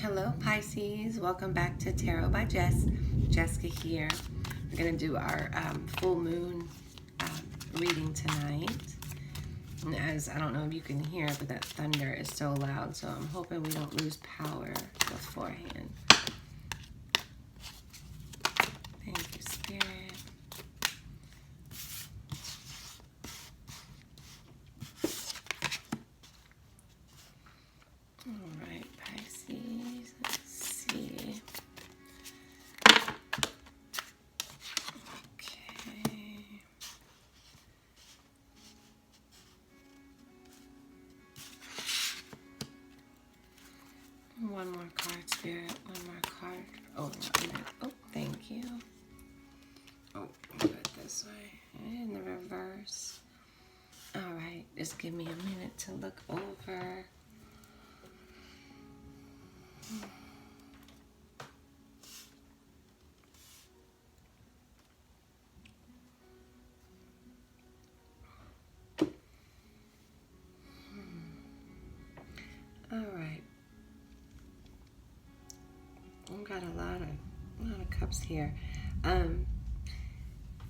Hello Pisces, welcome back to Tarot by Jess. Jessica here. We're going to do our full moon reading tonight. And as I don't know if you can hear, but that thunder is so loud, so I'm hoping we don't lose power beforehand. Thank you, Spirit. All right, Pisces, let's see. Okay. One more card, Spirit. One more card. Oh, thank you. Oh, do it this way. In the reverse. All right, just give me a minute to look over. All right. I've got a lot of cups here.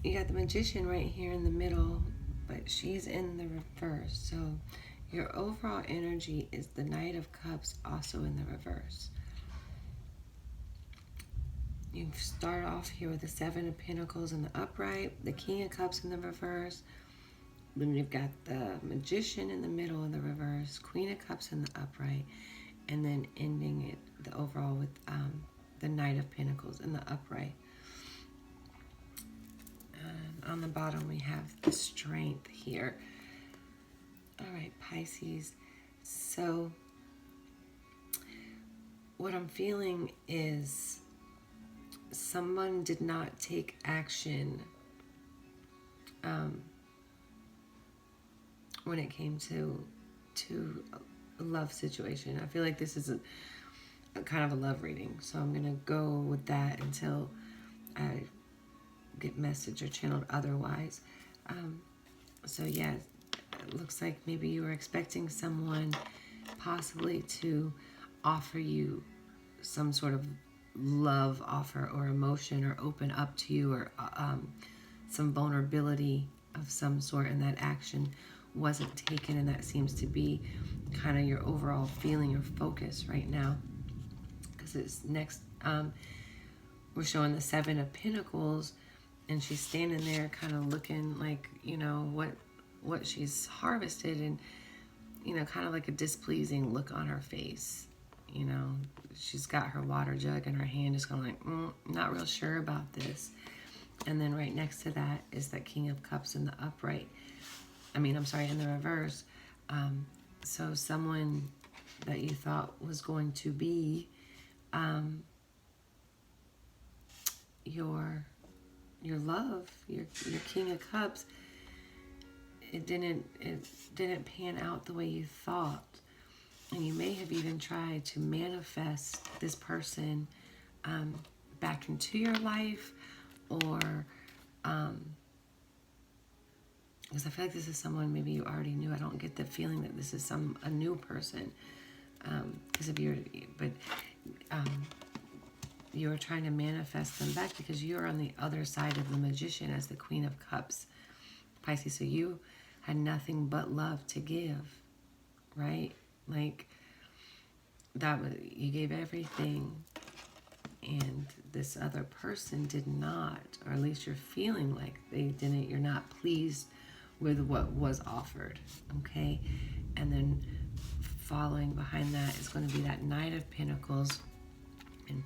You got the Magician right here in the middle, but she's in the reverse. So your overall energy is the Knight of Cups also in the reverse. You start off here with the Seven of Pentacles in the upright, the King of Cups in the reverse. Then you've got the Magician in the middle in the reverse, Queen of Cups in the upright, and then ending it the overall with the Knight of Pentacles in the upright. On the bottom we have the Strength here. All right, Pisces. So what I'm feeling is someone did not take action when it came to a love situation. I feel like this is a kind of a love reading, so I'm gonna go with that until I get message or channeled otherwise. So yeah, it looks like maybe you were expecting someone possibly to offer you some sort of love offer or emotion, or open up to you, or some vulnerability of some sort, and that action wasn't taken, and that seems to be kind of your overall feeling or focus right now. Because it's next, we're showing the Seven of Pentacles, and she's standing there kind of looking like, you know, what she's harvested, and, you know, kind of like a displeasing look on her face. You know, she's got her water jug in her hand, just going like, not real sure about this. And then right next to that is that King of Cups in the upright. In the reverse. So someone that you thought was going to be your love, your King of Cups, it didn't pan out the way you thought. And you may have even tried to manifest this person back into your life, or because I feel like this is someone maybe you already knew. I don't get the feeling that this is a new person, because you were trying to manifest them back because you're on the other side of the Magician as the Queen of Cups, Pisces. So you had nothing but love to give, right? Like that was, you gave everything, and this other person did not, or at least you're feeling like they didn't. You're not pleased with what was offered, okay? And then following behind that is going to be that Knight of Pentacles, and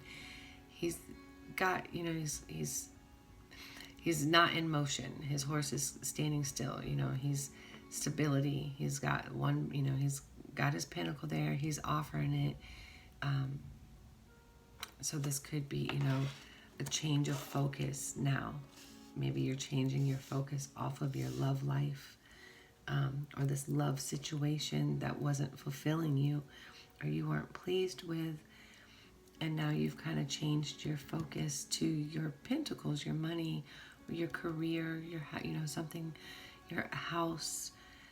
he's got, you know, he's not in motion. His horse is standing still. You know, he's stability. He's got one, you know, he's got his pentacle there. He's offering it. So this could be, you know, a change of focus now. Maybe you're changing your focus off of your love life, or this love situation that wasn't fulfilling you, or you weren't pleased with. And now you've kind of changed your focus to your pentacles, your money, or your career, your, you know, something, your house,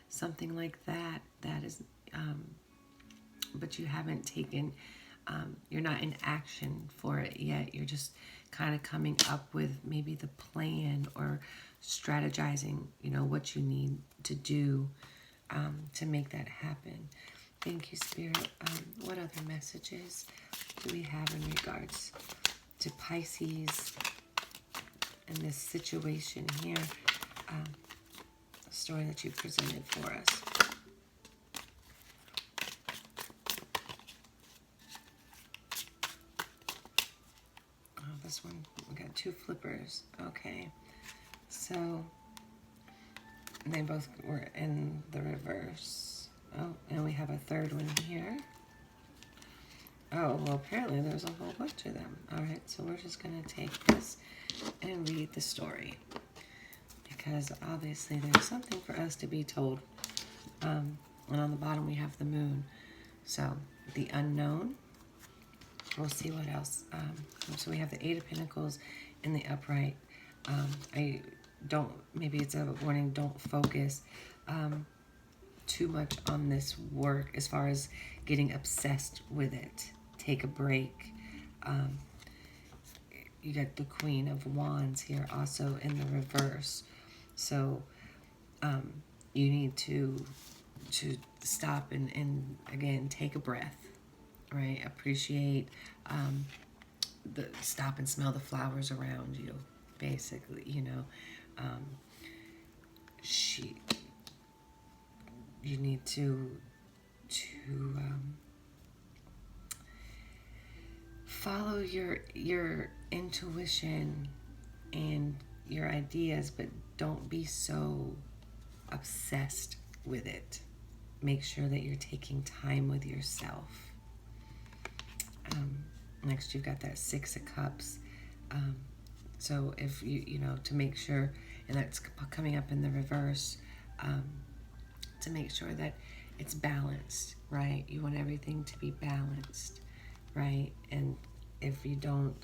something like that. That is, but you haven't taken You're not in action for it yet. You're just kind of coming up with maybe the plan or strategizing, what you need to do to make that happen. Thank you, Spirit. What other messages do we have in regards to Pisces and this situation here? The story that you presented for us. Oh, this one, we got 2 flippers. Okay. So, they both were in the reverse. Oh, and we have a 3rd one here. Oh, well, apparently there's a whole bunch of them. All right, so we're just going to take this and read the story, because obviously there's something for us to be told. And on the bottom we have the moon. So, the unknown. We'll see what else. So we have the 8 of Pentacles in the upright. Maybe it's a warning, don't focus too much on this work as far as getting obsessed with it. Take a break. You got the Queen of Wands here also in the reverse. So you need to stop and again, take a breath, right? Appreciate, stop and smell the flowers around you, basically, you need to follow your intuition and your ideas, but don't be so obsessed with it. Make sure that you're taking time with yourself. Next, you've got that 6 of Cups. So if to make sure, and that's coming up in the reverse, to make sure that it's balanced, right? You want everything to be balanced, right? And if you don't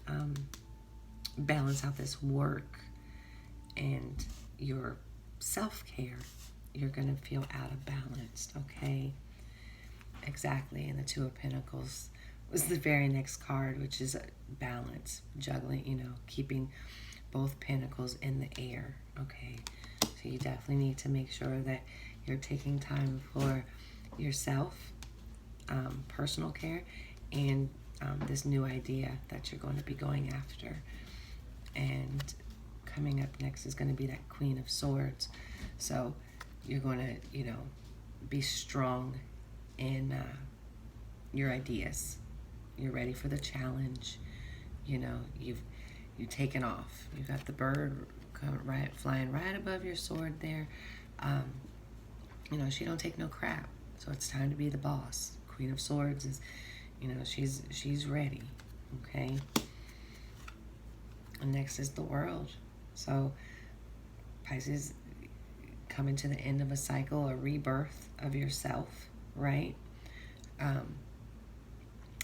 balance out this work and your self-care, you're going to feel out of balance, okay? Exactly. And the 2 of Pentacles was the very next card, which is balance, juggling, keeping both pentacles in the air, okay? So you definitely need to make sure that you're taking time for yourself, personal care, and this new idea that you're going to be going after. And coming up next is going to be that Queen of Swords. So you're going to, be strong in your ideas. You're ready for the challenge. You've taken off. You've got the bird flying right above your sword there. She don't take no crap. So it's time to be the boss. Queen of Swords is, she's ready. Okay. And next is the World. So Pisces, coming to the end of a cycle, a rebirth of yourself, right?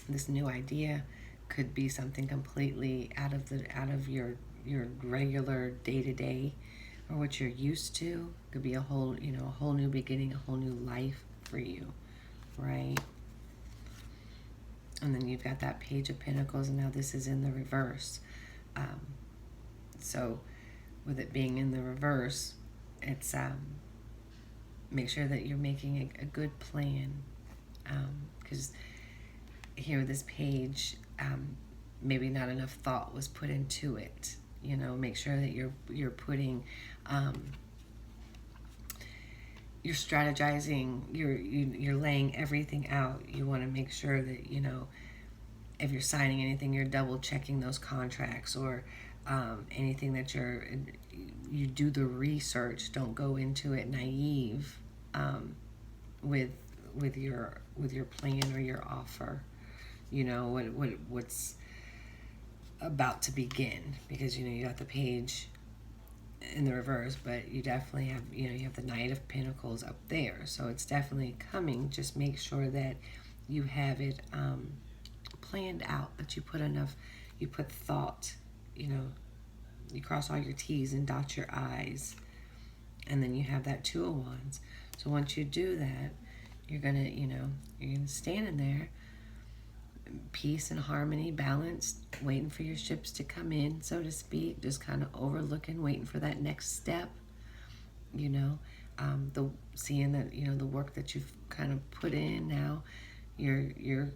This new idea could be something completely out of your regular day-to-day or what you're used to. Could be a whole new beginning, a whole new life for you, right? And then you've got that Page of Pentacles, and now this is in the reverse. So with it being in the reverse, it's make sure that you're making a good plan, because here with this page, maybe not enough thought was put into it. Make sure that you're putting, you're strategizing, you're laying everything out. You want to make sure that if you're signing anything, you're double checking those contracts, or anything that you do the research. Don't go into it naive with your plan or your offer. What's about to begin, because you got the Page in the reverse, but you definitely have you have the Knight of Pentacles up there, so it's definitely coming. Just make sure that you have it planned out, that you put thought, you cross all your T's and dot your I's, and then you have that 2 of Wands. So once you do that, you're gonna stand in there, peace and harmony, balance, waiting for your ships to come in, so to speak, just kind of overlooking, waiting for that next step, you know, the seeing that, you know, the work that you've kind of put in now, you're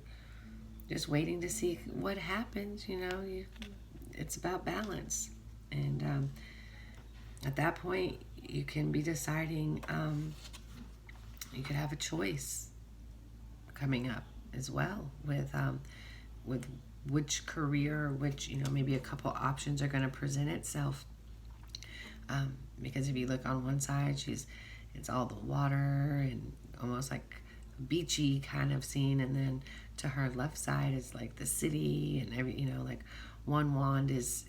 just waiting to see what happens, you know. It's about balance. And at that point, you can be deciding, you could have a choice coming up as well with which career, which, you know, maybe a couple options are going to present itself. Because if you look on one side, it's all the water and almost like a beachy kind of scene, and then to her left side is like the city and every, you know, like one wand is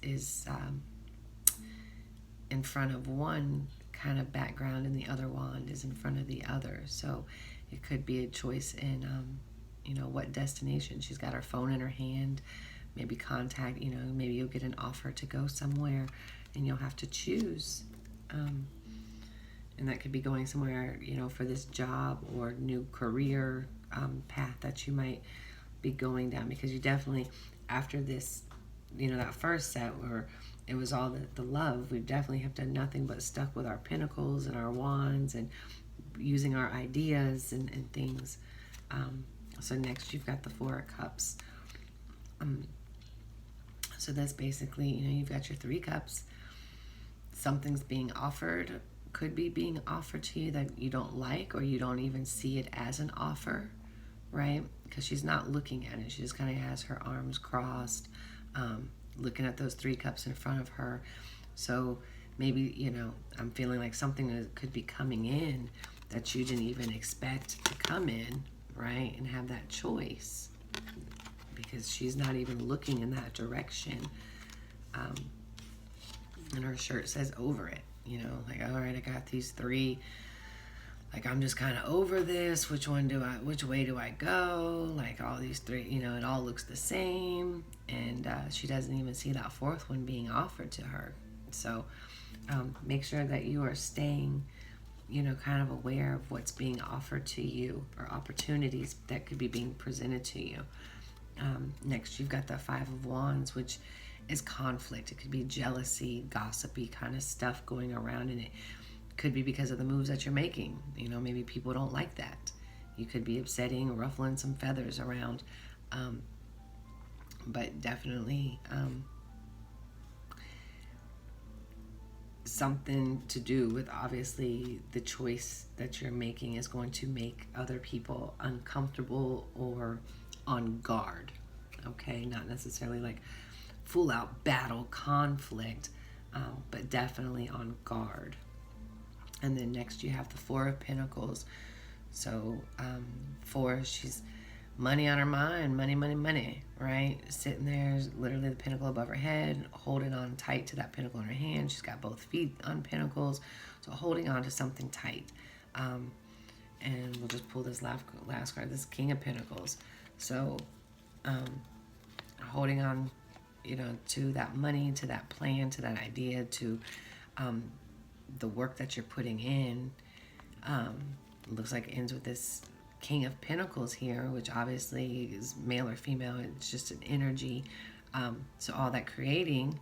in front of one kind of background and the other wand is in front of the other. So it could be a choice in you know, what destination. She's got her phone in her hand, maybe contact, you know, maybe you'll get an offer to go somewhere and you'll have to choose. And that could be going somewhere, you know, for this job or new career path that you might be going down, because you definitely, after this, you know, that first set where it was all the love, we definitely have done nothing but stuck with our pentacles and our wands and using our ideas and things. So next you've got the Four of Cups. So that's basically, you know, you've got your Three Cups. Something's being offered, could be being offered to you that you don't like, or you don't even see it as an offer, right? Because she's not looking at it. She just kind of has her arms crossed, looking at those Three Cups in front of her. So maybe, you know, I'm feeling like something that could be coming in that you didn't even expect to come in, right? And have that choice, because she's not even looking in that direction. And her shirt says over it, you know, like, all right, I got these three, like, I'm just kind of over this. Which way do I go? Like, all these three, you know, it all looks the same. And she doesn't even see that fourth one being offered to her. So make sure that you are staying, you know, kind of aware of what's being offered to you, or opportunities that could be being presented to you. Next, you've got the Five of Wands, which is conflict. It could be jealousy, gossipy kind of stuff going around, and it could be because of the moves that you're making. You know, maybe people don't like that. You could be upsetting, ruffling some feathers around. But definitely something to do with, obviously, the choice that you're making is going to make other people uncomfortable or on guard. Okay, not necessarily like full out battle conflict, but definitely on guard. And then next you have the Four of Pentacles. So four, she's money on her mind, money, right? Sitting there, literally the pentacle above her head, holding on tight to that pentacle in her hand. She's got both feet on pentacles, so holding on to something tight. And we'll just pull this last card, this King of Pentacles. So holding on, you know, to that money, to that plan, to that idea, to the work that you're putting in. Looks like it ends with this King of Pentacles here, which obviously is male or female. It's just an energy. So all that creating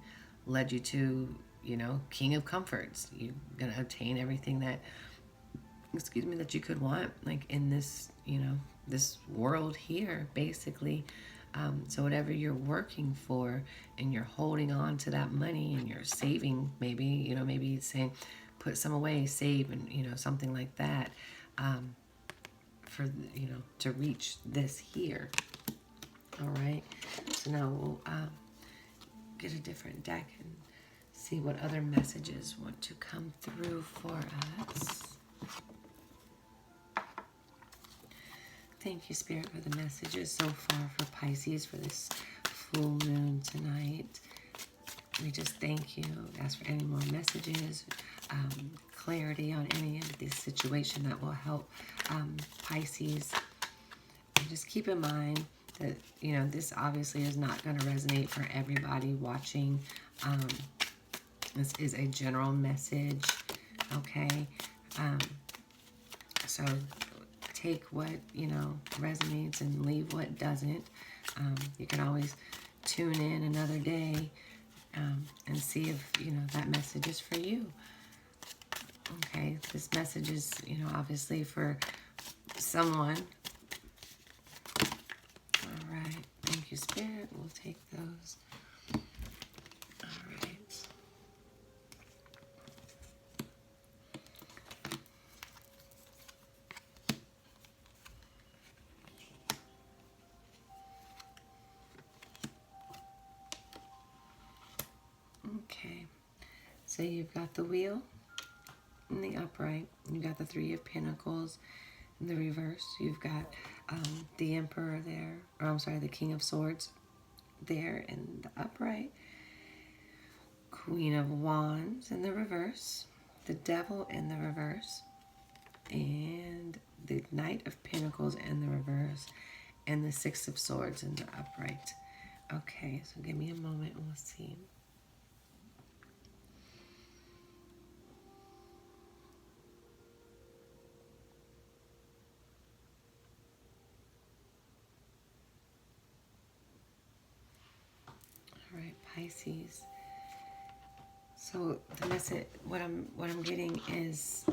led you to, you know, King of Comforts. You're going to obtain everything that, that you could want, like in this, you know, this world here, basically. So whatever you're working for and you're holding on to that money and you're saving, maybe, you know, maybe it's saying put some away, save, and, you know, something like that, for, you know, to reach this here. All right. So now we'll get a different deck and see what other messages want to come through for us. Thank you, Spirit, for the messages so far for Pisces for this full moon tonight. We just thank you. Ask for any more messages, clarity on any of this situation that will help Pisces. And just keep in mind that, you know, this obviously is not going to resonate for everybody watching. This is a general message, okay? So take what, you know, resonates and leave what doesn't. You can always tune in another day and see if, you know, that message is for you. Okay, this message is, you know, obviously for someone. All right, thank you, Spirit. We'll take those. All right. Okay, so you've got the Wheel in the upright. You got the Three of Pentacles in the reverse. You've got the Emperor there, or I'm sorry, the King of Swords there in the upright. Queen of Wands in the reverse. The Devil in the reverse. And the Knight of Pentacles in the reverse. And the Six of Swords in the upright. Okay, so give me a moment and we'll see. All right, Pisces. So the message, what I'm getting is,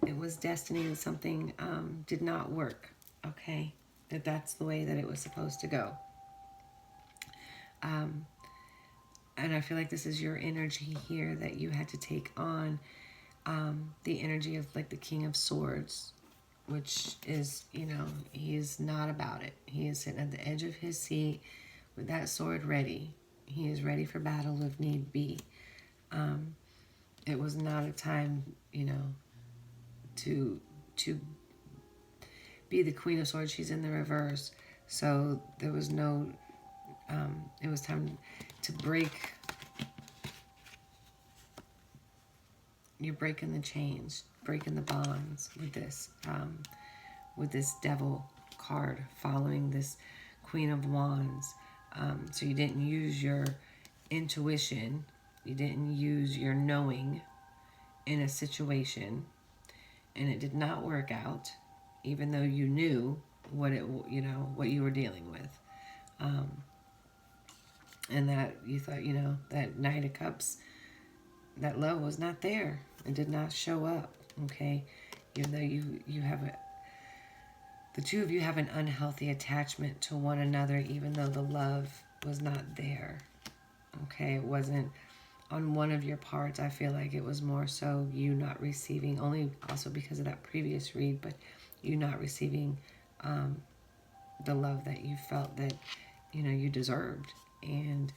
it was destiny that something did not work. Okay, that's the way that it was supposed to go. And I feel like this is your energy here, that you had to take on the energy of like the King of Swords, which is, you know, he is not about it. He is sitting at the edge of his seat with that sword ready. He is ready for battle if need be. It was not a time, you know, to be the Queen of Swords. She's in the reverse. So there was no, it was time to break. You're breaking the chains, breaking the bonds with this Devil card, following this Queen of Wands. So you didn't use your intuition. You didn't use your knowing in a situation, and it did not work out, even though you knew what what you were dealing with, and that you thought, you know, that Knight of Cups, that love was not there. It did not show up. Okay, even though you have the two of you have an unhealthy attachment to one another, even though the love was not there. Okay, it wasn't on one of your parts. I feel like it was more so you not receiving, only also because of that previous read, but you not receiving the love that you felt that, you know, you deserved. And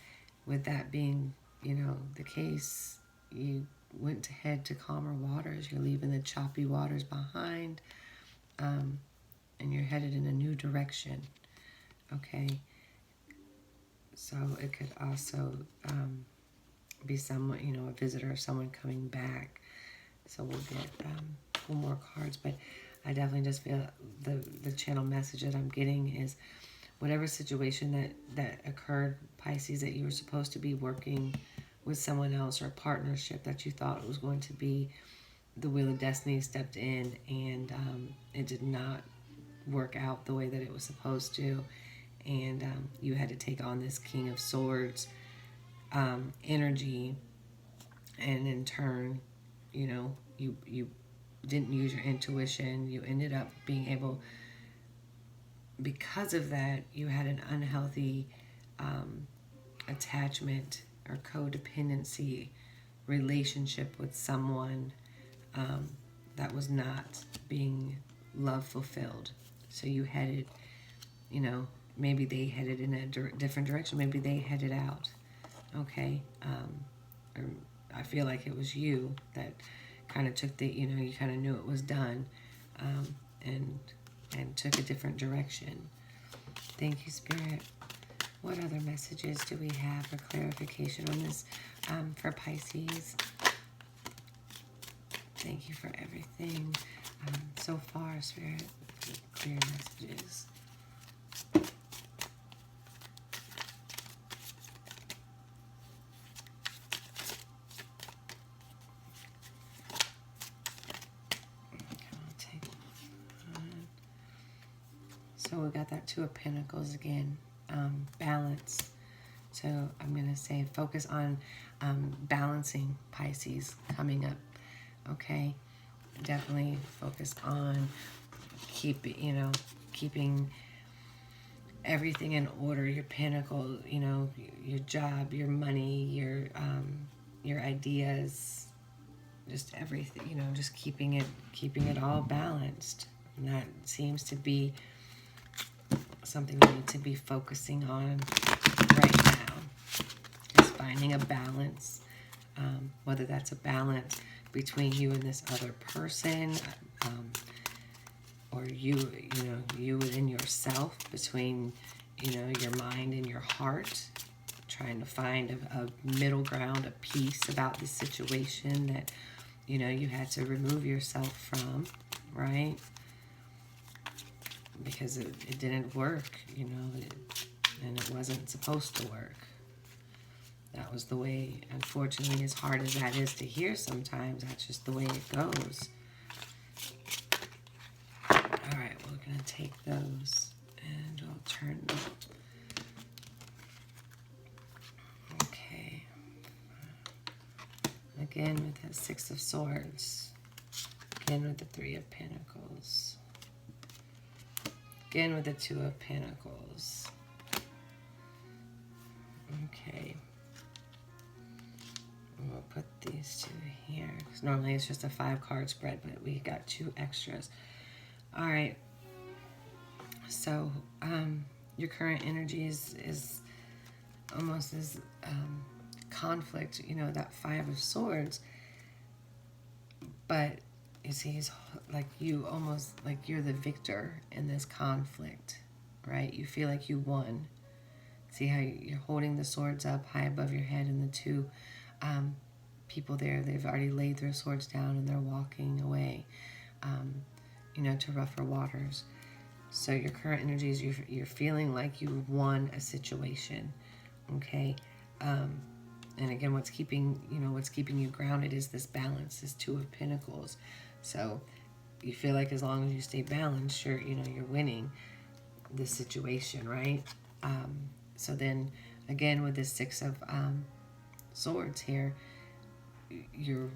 with that being, you know, the case, you went to head to calmer waters. You're leaving the choppy waters behind, and you're headed in a new direction. Okay, so it could also be someone, you know, a visitor or someone coming back. So we'll get a couple more cards, but I definitely just feel the channel message that I'm getting is, whatever situation that occurred, Pisces, that you were supposed to be working with someone else, or a partnership that you thought was going to be, the Wheel of Destiny stepped in, and it did not work out the way that it was supposed to, and you had to take on this King of Swords energy, and in turn, you know, you didn't use your intuition. You ended up being able, because of that, you had an unhealthy attachment or codependency relationship with someone that was not being love fulfilled. So you headed, you know, maybe they headed in a different direction. Maybe they headed out. Okay. Or I feel like it was you that kind of took the, you know, you kind of knew it was done, and took a different direction. Thank you, Spirit. What other messages do we have for clarification on this for Pisces? Thank you for everything so far, Spirit. Clear messages. Okay, I'll take one. got that Two of Pentacles again. Balance. So I'm going to say focus on balancing, Pisces, coming up. Okay? Definitely focus on keeping everything in order. Your pinnacle, your job, your money, your ideas, just everything, just keeping it all balanced. And that seems to be something we need to be focusing on right now. Just finding a balance, whether that's a balance between you and this other person, or you within yourself, between, your mind and your heart, trying to find a middle ground, a peace about the situation that, you had to remove yourself from, right? Because it didn't work, and it wasn't supposed to work. That was the way, unfortunately, as hard as that is to hear sometimes, that's just the way it goes. All right, we're going to take those and we'll turn them. Okay. Again with that Six of Swords. Again with the Three of Pentacles. Again with the Two of Pentacles. Okay. We'll put these two here. Because normally it's just a 5-card spread, but we got 2 extras. All right. So, your current energy is almost as conflict, that 5 of Swords. But you see, he's like you, almost like you're the victor in this conflict, right? You feel like you won. See how you're holding the swords up high above your head, and the 2 people there, they've already laid their swords down and they're walking away, to rougher waters. So your current energy is you're feeling like you've won a situation, okay? And again, what's keeping you grounded is this balance, this Two of Pentacles. So you feel like as long as you stay balanced, you're winning this situation, right? So then again with this Six of Swords here, you're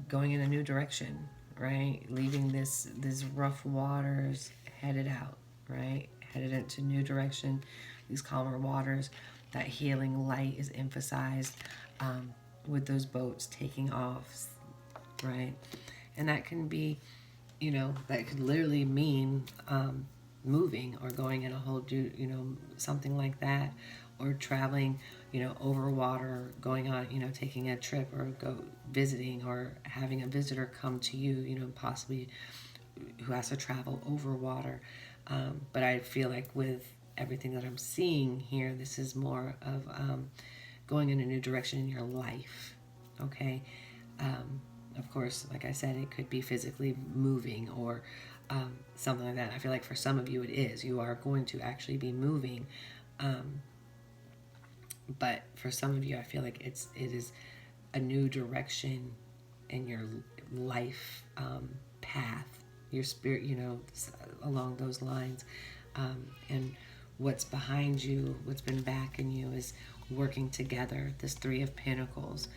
going in a new direction, right? Leaving these rough waters, headed out, right? Headed into new direction, these calmer waters. That healing light is emphasized with those boats taking off, right? And that can be, that could literally mean moving or going in a whole, something like that, or traveling, over water, going on, taking a trip, or go visiting, or having a visitor come to you, possibly who has to travel over water. But I feel like with everything that I'm seeing here, this is more of going in a new direction in your life, okay? Of course, like I said, it could be physically moving or something like that. I feel like for some of you it is. You are going to actually be moving. But for some of you, I feel like it is a new direction in your life path, your spirit, along those lines. And what's behind you, what's been backing you is working together, this Three of Pentacles,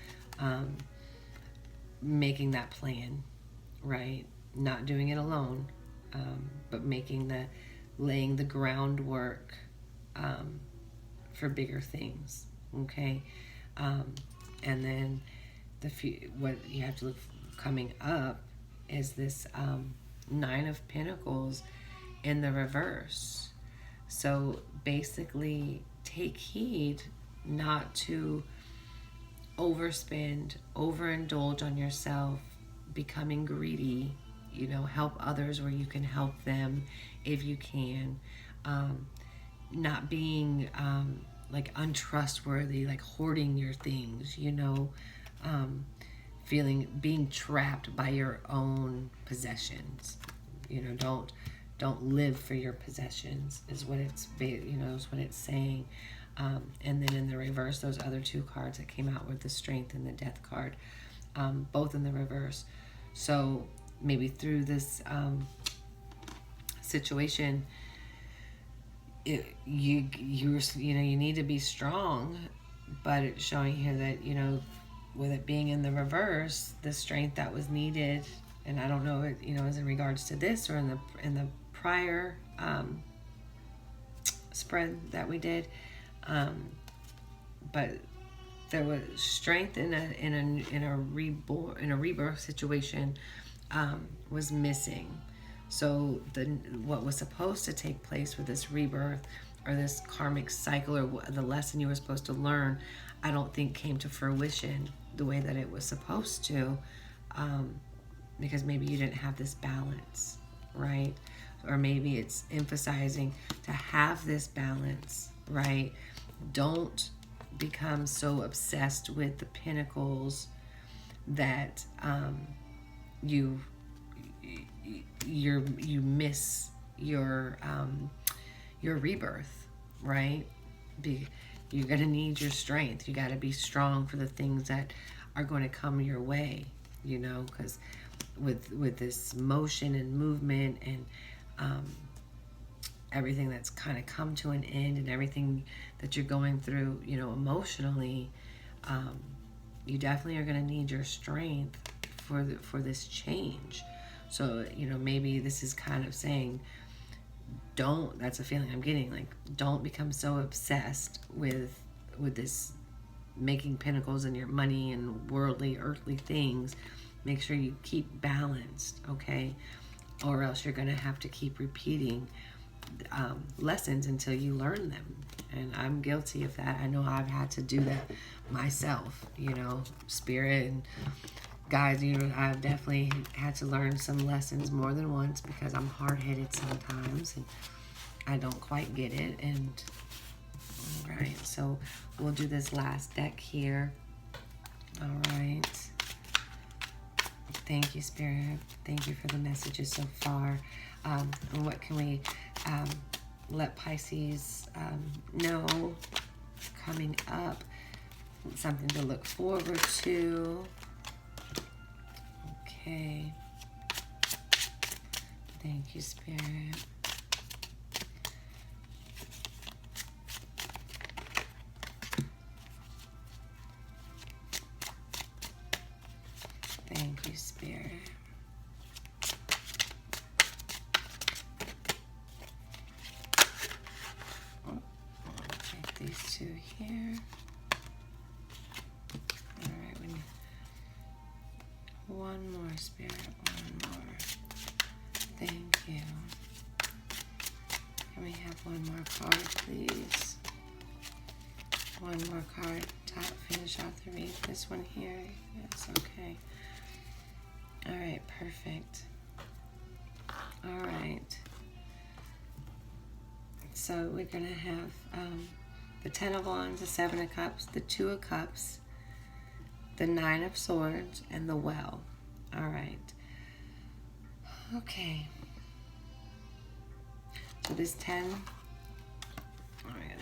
making that plan, right? Not doing it alone, but laying the groundwork for bigger things, okay? And then what you have to look coming up is this Nine of Pentacles in the reverse. So basically, take heed not to overspend, overindulge on yourself, becoming greedy, help others where you can help them if you can. Not being like untrustworthy, like hoarding your things, being trapped by your own possessions. Don't live for your possessions is what it's saying. And then in the reverse, those other 2 cards that came out with the Strength and the Death card, both in the reverse. So maybe through this situation, you need to be strong, but it's showing here that, with it being in the reverse, the strength that was needed, and I don't know, is in regards to this or in the prior spread that we did, but there was strength in a rebirth situation was missing. So what was supposed to take place with this rebirth or this karmic cycle or the lesson you were supposed to learn, I don't think came to fruition the way that it was supposed to, because maybe you didn't have this balance, right? Or maybe it's emphasizing to have this balance, right? Don't become so obsessed with the pinnacles that you miss your rebirth, right? You're gonna need your strength. You got to be strong for the things that are going to come your way, because with this motion and movement and everything that's kind of come to an end and everything that you're going through, emotionally, you definitely are going to need your strength for this change. So, maybe this is kind of saying, that's a feeling I'm getting, like, don't become so obsessed with this making pinnacles in your money and worldly, earthly things. Make sure you keep balanced, okay? Or else you're going to have to keep repeating lessons until you learn them. And I'm guilty of that. I know I've had to do that myself, spirit and guys, I've definitely had to learn some lessons more than once because I'm hard-headed sometimes and I don't quite get it. And all right, so we'll do this last deck here. All right. Thank you, Spirit. Thank you for the messages so far. And what can we let Pisces know coming up? Something to look forward to. Okay. Thank you, Spirit. Thank you, Spirit. Take these two here. All right, we need one more, Spirit, one more. Thank you. Can we have one more card, please? One more card. Finish off the read. This one here. Yes, okay. All right, perfect. All right. So we're going to have the Ten of Wands, the Seven of Cups, the Two of Cups, the Nine of Swords, and the Well. All right. Okay. So this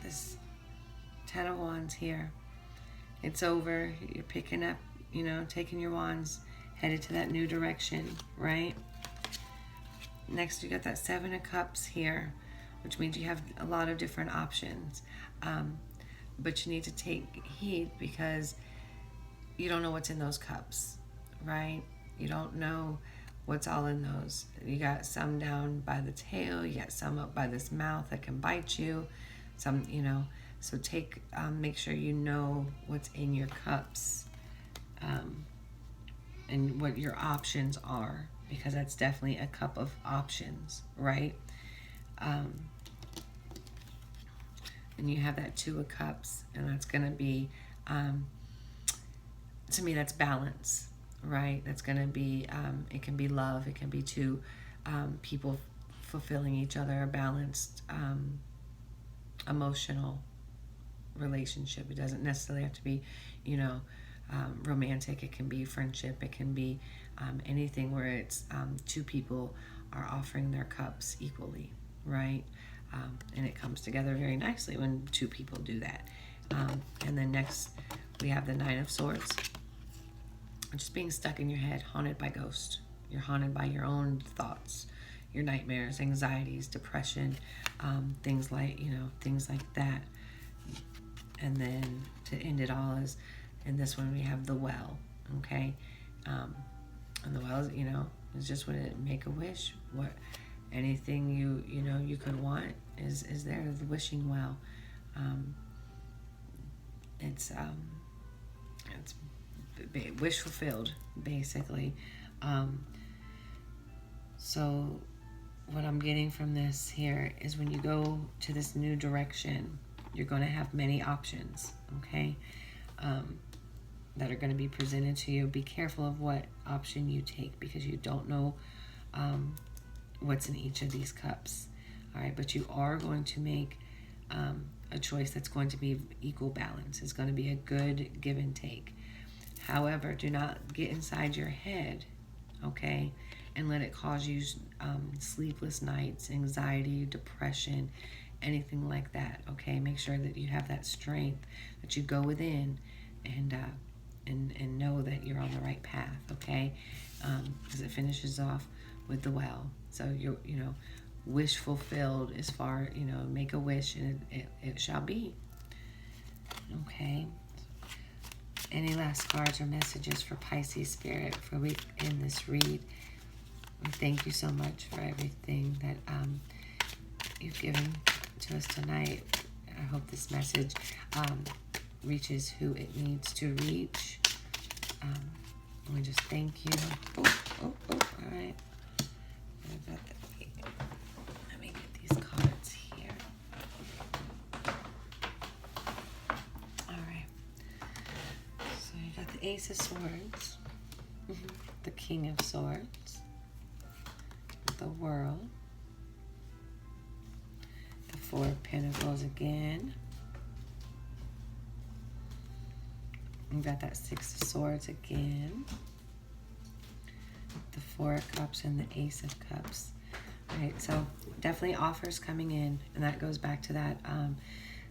this Ten of Wands here, it's over. You're picking up, taking your wands, headed to that new direction, right? Next, you got that Seven of Cups here, which means you have a lot of different options. But you need to take heed because you don't know what's in those cups, right? You don't know what's all in those. You got some down by the tail, you got some up by this mouth that can bite you, some, so make sure you know what's in your cups, and what your options are, because that's definitely a cup of options, right? And you have that Two of Cups, and that's going to be, to me, that's balance, right? That's going to be, it can be love, it can be two people fulfilling each other, a balanced emotional relationship. It doesn't necessarily have to be, romantic. It can be friendship. It can be anything where it's two people are offering their cups equally, right? And it comes together very nicely when two people do that. And then next, we have the Nine of Swords. Just being stuck in your head, haunted by ghosts. You're haunted by your own thoughts. your nightmares, anxieties, depression, things like, things like that. And then to end it all is, in this one we have the well, okay? And the well is, is just what it, make a wish. What, anything you could want is there, the wishing well. It's wish fulfilled, basically. So what I'm getting from this here is, when you go to this new direction, you're going to have many options, okay, that are going to be presented to you. Be careful of what option you take, because you don't know what's in each of these cups. All right, but you are going to make a choice that's going to be equal balance. It's going to be a good give and take. However, do not get inside your head, okay, and let it cause you sleepless nights, anxiety, depression, anything like that, okay? Make sure that you have that strength, that you go within and know that you're on the right path, okay? Because it finishes off with the well. So wish fulfilled, as far, make a wish and it shall be. Okay. Any last cards or messages for Pisces Spirit before we end this read? We thank you so much for everything that you've given to us tonight. I hope this message reaches who it needs to reach. We just thank you. All right. Let me get these cards here. All right. So you got the Ace of Swords, the King of Swords, the World, the Four of Pentacles again. You got that Six of Swords again, the Four of Cups, and the Ace of Cups. All right, so definitely offers coming in, and that goes back to that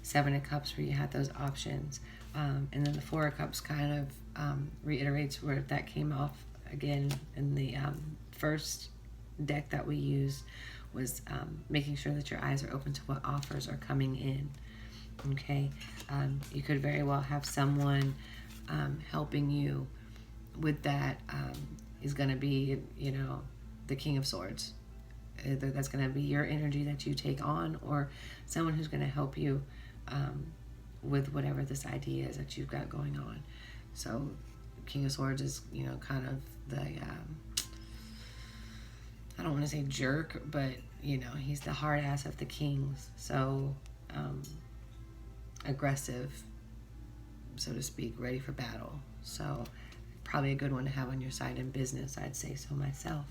Seven of Cups where you had those options. And then the Four of Cups kind of reiterates where that came off again in the first deck that we used, was making sure that your eyes are open to what offers are coming in. Okay, you could very well have someone helping you with that. Is going to be, the King of Swords. Either that's going to be your energy that you take on, or someone who's going to help you with whatever this idea is that you've got going on. So King of Swords is, kind of the, I don't want to say jerk, but, he's the hard ass of the kings. So aggressive, so to speak, ready for battle. So probably a good one to have on your side in business, I'd say so myself.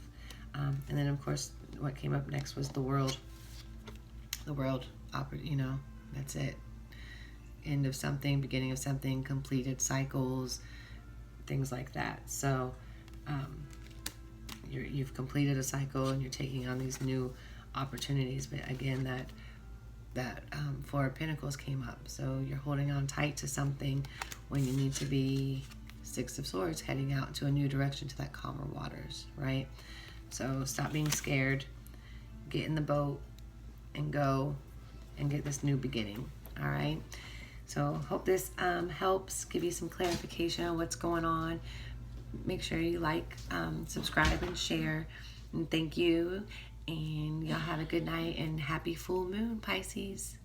And then, of course, what came up next was the World. The World, that's it. End of something, beginning of something, completed cycles, things like that. So you've completed a cycle and you're taking on these new opportunities. But again, that Four of Pentacles came up. So you're holding on tight to something when you need to be Six of Swords, heading out to a new direction, to that calmer waters, right? So stop being scared, get in the boat and go and get this new beginning. All right. So hope this helps give you some clarification on what's going on. Make sure you like, subscribe, and share. And thank you. And y'all have a good night and happy full moon, Pisces.